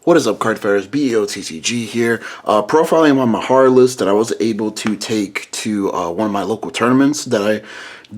What is up, Cardfighters? BEOTCG here. Profiling my MAHAR list that I was able to take to one of my local tournaments that I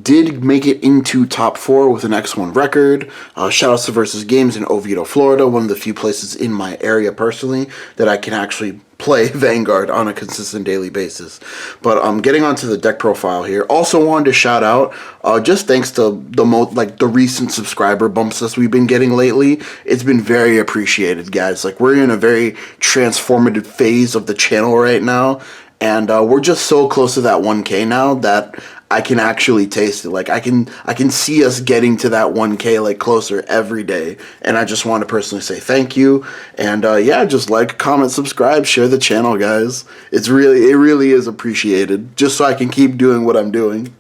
did make it into top 4 with an X1 record. Shoutouts to Versus Games in Oviedo, Florida, one of the few places in my area personally that I can actually play Vanguard on a consistent daily basis. But getting onto the deck profile here, also wanted to shout out, just thanks to the recent subscriber bumps that we've been getting lately. It's been very appreciated, guys. Like, we're in a very transformative phase of the channel right now, and we're just so close to that 1K now that I can actually taste it. Like, I can see us getting to that 1K like closer every day, and I just want to personally say thank you. And yeah, just like, comment, subscribe, share the channel, guys. It really is appreciated, just so I can keep doing what I'm doing.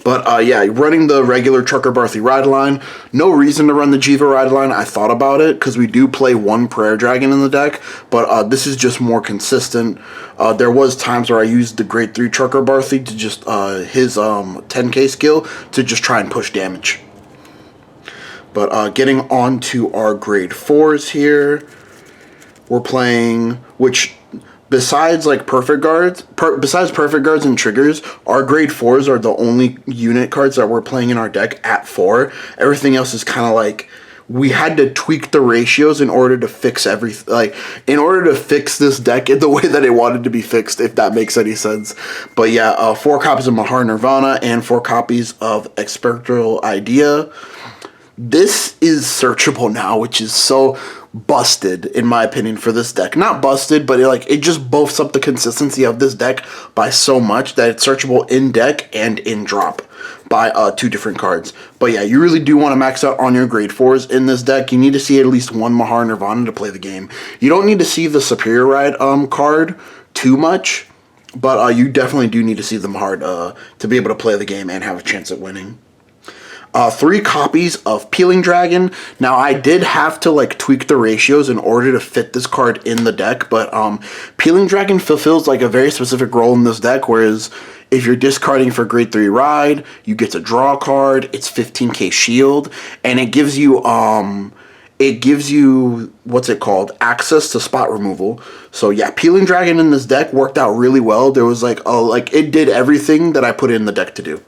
But yeah, running the regular Trucker Barthy ride line. No reason to run the Jiva ride line. I thought about it because we do play one Prayer Dragon in the deck, but this is just more consistent. There was times where I used the grade 3 Trucker Barthy to just his 10k skill to just try and push damage. But getting on to our grade 4s here, we're playing, which besides like perfect guards, besides perfect guards and triggers, our grade 4s are the only unit cards that we're playing in our deck at 4. Everything else is kind of like, we had to tweak the ratios in order to fix everything, like in order to fix this deck in the way that it wanted to be fixed, if that makes any sense. But yeah, 4 copies of MAHAR NIRVANA and 4 copies of Expectral Idea. This is searchable now, which is so busted in my opinion for this deck. Not busted, but it just buffs up the consistency of this deck by so much that it's searchable in deck and in drop by 2 different cards. But yeah, you really do want to max out on your grade 4s in this deck. You need to see at least one MAHAR NIRVANA to play the game. You don't need to see the Superior Ride card too much, but you definitely do need to see the MAHAR to be able to play the game and have a chance at winning. 3 copies of Peeling Dragon. Now, I did have to like tweak the ratios in order to fit this card in the deck, but Peeling Dragon fulfills like a very specific role in this deck, whereas if you're discarding for grade 3 ride, you get to draw a card, it's 15k shield, and it gives you what's it called, access to spot removal. So yeah, Peeling Dragon in this deck worked out really well. There was like it did everything that I put in the deck to do.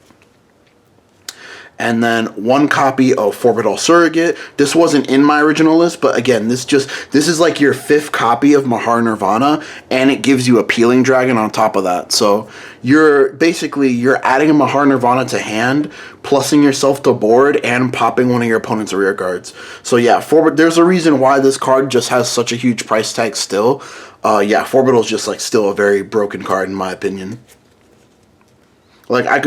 And then 1 copy of Forbidal Surrogate. This wasn't in my original list, but again, this is like your 5th copy of MAHAR NIRVANA, and it gives you a Peeling Dragon on top of that. So you're adding a MAHAR NIRVANA to hand, plussing yourself to board, and popping one of your opponent's rear guards. So yeah, there's a reason why this card just has such a huge price tag still. Yeah, Forbidal's just like still a very broken card in my opinion. Like, I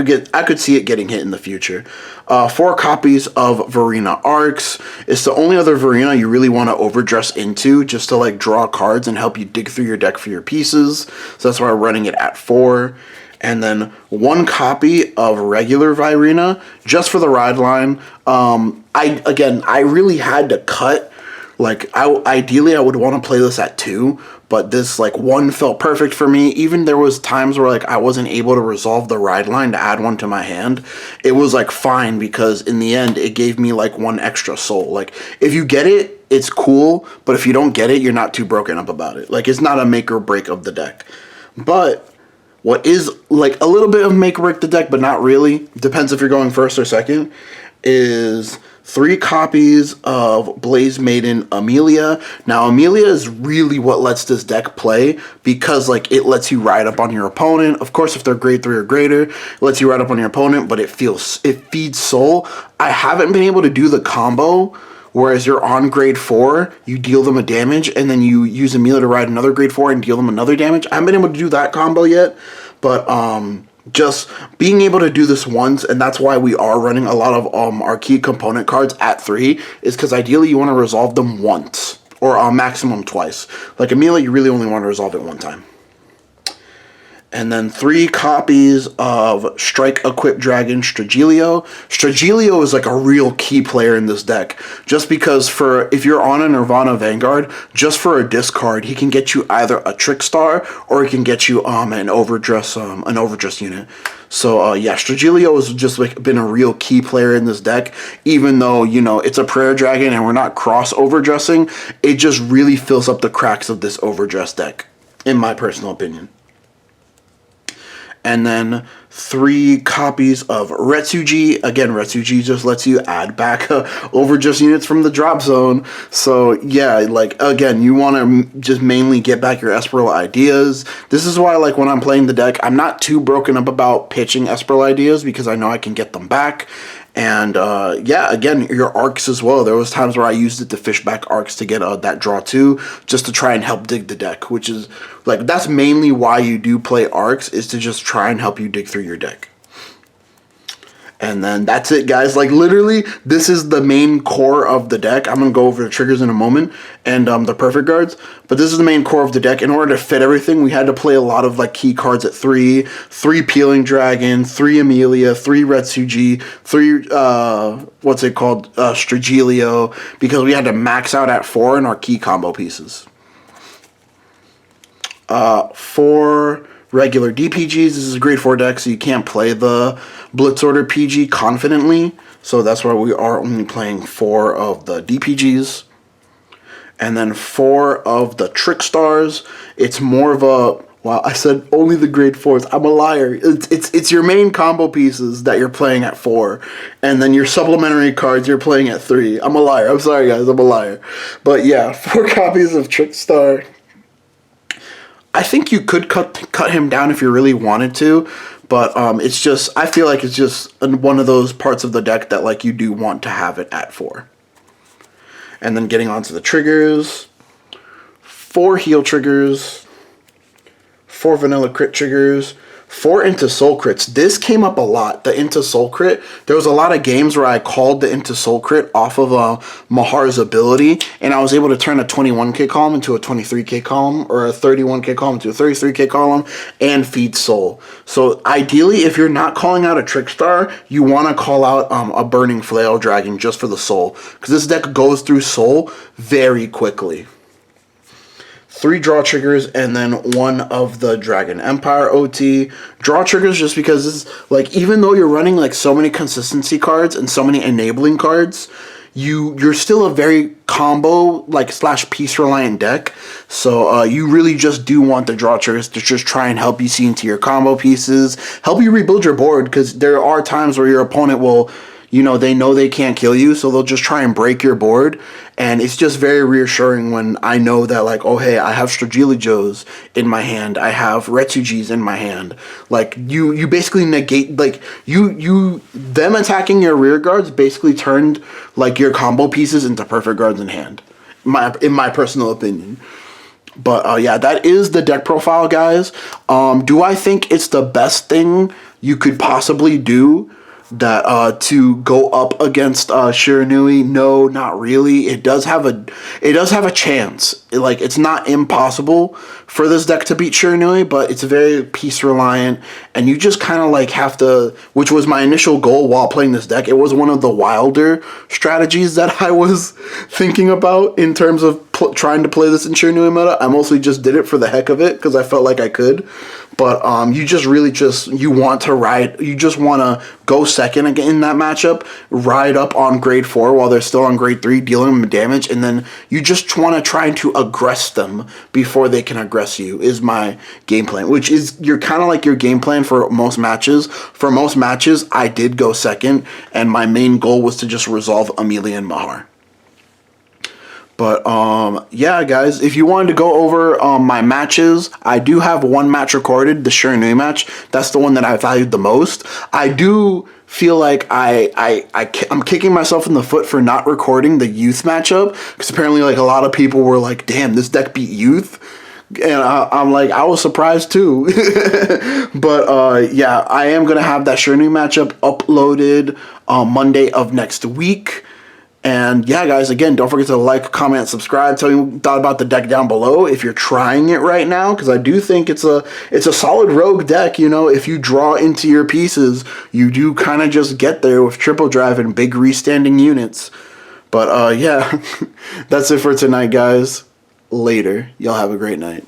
could see it getting hit in the future. 4 copies of Verena Arcs. It's the only other Verena you really want to overdress into, just to like draw cards and help you dig through your deck for your pieces. So that's why we're running it at 4. And then 1 copy of regular Verena, just for the ride line. I really had to cut. Like, ideally I would want to play this at 2, but this, like, 1 felt perfect for me. Even there was times where, like, I wasn't able to resolve the ride line to add 1 to my hand. It was, like, fine, because in the end, it gave me, like, 1 extra soul. Like, if you get it, it's cool, but if you don't get it, you're not too broken up about it. Like, it's not a make or break of the deck. But what is, like, a little bit of make or break the deck, but not really, depends if you're going first or second, is 3 copies of Blaze Maiden Amelia. Now, Amelia is really what lets this deck play, because like it lets you ride up on your opponent. Of course, if they're grade 3 or greater, it lets you ride up on your opponent, but it feeds soul. I haven't been able to do the combo, whereas you're on grade 4, you deal them a damage, and then you use Amelia to ride another grade 4 and deal them another damage. I haven't been able to do that combo yet, but just being able to do this once, and that's why we are running a lot of our key component cards at 3, is because ideally you want to resolve them once, or maximum twice. Like Amelia, you really only want to resolve it 1 time. And then 3 copies of Strike Equipped Dragon Stragilio. Stragilio is like a real key player in this deck. Just because if you're on a Nirvana Vanguard, just for a discard, he can get you either a Trickstar or he can get you an Overdress unit. So yeah, Stragilio has just like been a real key player in this deck. Even though, you know, it's a Prayer Dragon and we're not cross overdressing, it just really fills up the cracks of this Overdress deck, in my personal opinion. And then 3 copies of Retsuji. Again, Retsuji just lets you add back Overdress units from the drop zone. So yeah, like again, you want to just mainly get back your Esperal ideas. This is why, like, when I'm playing the deck, I'm not too broken up about pitching Esperal ideas because I know I can get them back. And yeah, again, your arcs as well. There was times where I used it to fish back arcs to get that draw 2, just to try and help dig the deck, which is like, that's mainly why you do play arcs, is to just try and help you dig through your deck. And then that's it, guys. Like, literally, this is the main core of the deck. I'm going to go over the triggers in a moment and the perfect guards. But this is the main core of the deck. In order to fit everything, we had to play a lot of, like, key cards at 3. 3 Peeling Dragon, 3 Amelia, 3 Retsuji, 3, what's it called, Stragilio. Because we had to max out at 4 in our key combo pieces. 4 regular DPGs. This is a grade 4 deck, so you can't play the Blitz Order PG confidently. So that's why we are only playing 4 of the DPGs. And then 4 of the Trickstars. It's more of a... Wow, I said only the grade 4s. I'm a liar. It's your main combo pieces that you're playing at 4. And then your supplementary cards you're playing at 3. I'm a liar. I'm sorry, guys. I'm a liar. But yeah, 4 copies of Trickstar. I think you could cut him down if you really wanted to, but it's just, I feel like it's just one of those parts of the deck that, like, you do want to have it at 4. And then getting onto the triggers, 4 heal triggers, 4 vanilla crit triggers, 4 into soul crits. This came up a lot, the into soul crit. There was a lot of games where I called the into soul crit off of Mahar's ability, and I was able to turn a 21k column into a 23k column, or a 31k column into a 33k column, and feed soul. So ideally, if you're not calling out a Trickstar, you want to call out a Burning Flail Dragon just for the soul, because this deck goes through soul very quickly. 3 draw triggers, and then 1 of the Dragon Empire OT. Draw triggers just because it's like, even though you're running like so many consistency cards and so many enabling cards, you're still a very combo like / piece reliant deck. So you really just do want the draw triggers to just try and help you see into your combo pieces, help you rebuild your board, because there are times where your opponent will, you know they can't kill you, so they'll just try and break your board. And it's just very reassuring when I know that, like, oh, hey, I have Stragilios in my hand, I have Retsujis in my hand. Like, you basically negate, like, them attacking your rear guards basically turned, like, your combo pieces into perfect guards in hand, in my personal opinion. But, yeah, that is the deck profile, guys. Do I think it's the best thing you could possibly do that to go up against Shiranui? No, not really. It does have a chance. Like, it's not impossible for this deck to beat Shiranui, but it's very piece reliant, and you just kind of like have to, which was my initial goal while playing this deck. It was one of the wilder strategies that I was thinking about in terms of trying to play this in Shiranui meta. I mostly just did it for the heck of it because I felt like I could. But you just want to go second again in that matchup, ride up on grade 4 while they're still on grade 3, dealing them damage, and then you just want to try to aggress them before they can aggress you, is my game plan, which is kind of like your game plan for most matches. For most matches, I did go second, and my main goal was to just resolve Amelia and Mahar. But, yeah, guys, if you wanted to go over my matches, I do have 1 match recorded, the Shiranui match. That's the one that I valued the most. I do feel like I'm kicking myself in the foot for not recording the Youth matchup, because apparently, like, a lot of people were like, damn, this deck beat Youth. And I'm like, I was surprised too. But, yeah, I am going to have that Shiranui matchup uploaded Monday of next week. And yeah, guys, again, don't forget to like, comment, subscribe. Tell me what you thought about the deck down below if you're trying it right now, because I do think it's a solid rogue deck. You know, if you draw into your pieces, you do kind of just get there with triple drive and big restanding units. But yeah, that's it for tonight, guys. Later. Y'all have a great night.